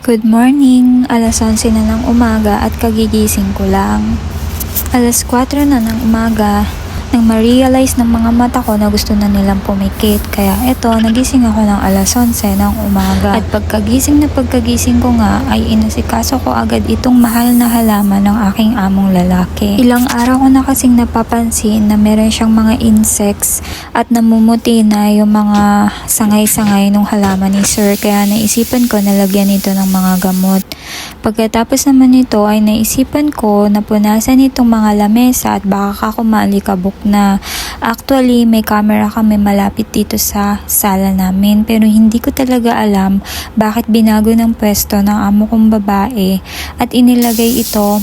Good morning! Alas 11 na ng umaga at kagigising ko lang. Alas 4 na ng umaga nang ma-realize ng mga mata ko na gusto na nilang pumikit. Kaya eto, nagising ako ng alas 11 ng umaga. At pagkagising ko nga ay inasikaso ko agad itong mahal na halaman ng aking among lalaki. Ilang araw ko na kasing napapansin na meron siyang mga insects at namumuti na yung mga sangay-sangay ng halaman ni Sir. Kaya naisipan ko na lagyan ito ng mga gamot. Pagkatapos naman nito ay naisipan ko na punasan itong mga lamesa at baka ako maalikabok na. Actually, may camera kami malapit dito sa sala namin pero hindi ko talaga alam bakit binago ng pwesto ng amo kong babae at inilagay ito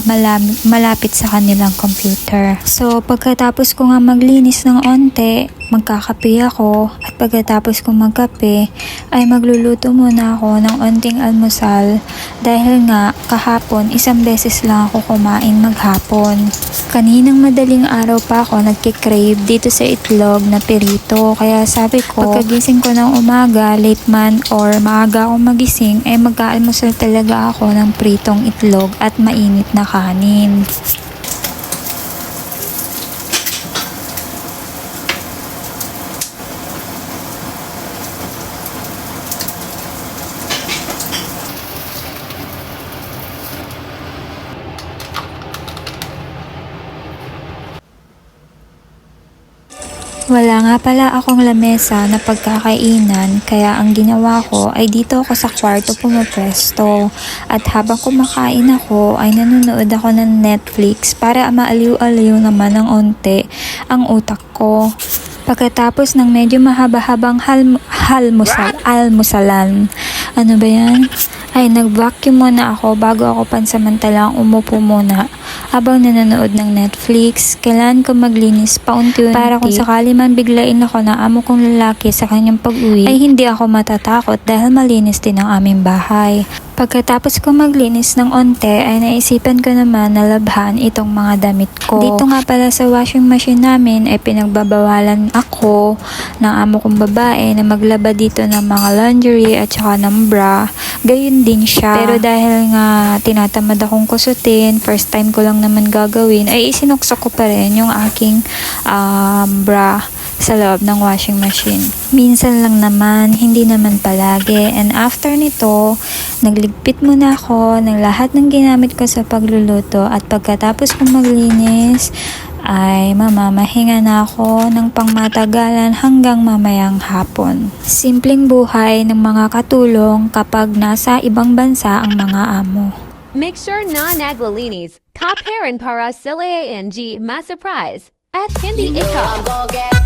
malapit sa kanilang computer. So, pagkatapos ko nga maglinis ng onte, magkakape ako at pagkatapos kong magkape ay magluluto muna ako ng onting almusal dahil nga kahapon isang beses lang ako kumain maghapon. Kaninang madaling araw pa ako nagkikrave dito sa itlog na perito kaya sabi ko pagkagising ko ng umaga, late man or maaga akong magising ay mag-aalmusal talaga ako ng pritong itlog at mainit na kanin. Wala nga pala akong lamesa na pagkakainan kaya ang ginawa ko ay dito ako sa kwarto pumapwesto at habang kumakain ako ay nanonood ako ng Netflix para maaliw-aliw naman ng onte ang utak ko. Pagkatapos ng medyo mahaba-habang almusalan, ano ba yan? Ay nag-vacuum muna ako bago ako pansamantalang umupo muna habang nanonood ng Netflix. Kailangan ko maglinis paunti-unti para kung sakali man biglain ako na amo kong lalaki sa kanyang pag-uwi ay hindi ako matatakot dahil malinis din ang aming bahay. Pagkatapos ko maglinis ng onte ay naisipan ko naman na labhan itong mga damit ko. Dito nga pala sa washing machine namin ay pinagbabawalan ako ng amo kong babae na maglaba dito ng mga laundry at saka ng bra. Gayun din siya. Pero dahil nga tinatamad akong kusutin, first time ko lang naman gagawin, ay isinuksok ko pa rin yung aking bra sa loob ng washing machine. Minsan lang naman, hindi naman palagi. And after nito, nagligpit muna ako ng lahat ng ginamit ko sa pagluluto at pagkatapos kong maglinis, ay mamamahinga na ako ng pangmatagalan hanggang mamayang hapon. Simpleng buhay ng mga katulong kapag nasa ibang bansa ang mga amo. Make sure non-agualinis, top hair and para sila and G ma surprise at Hindi Ikaw.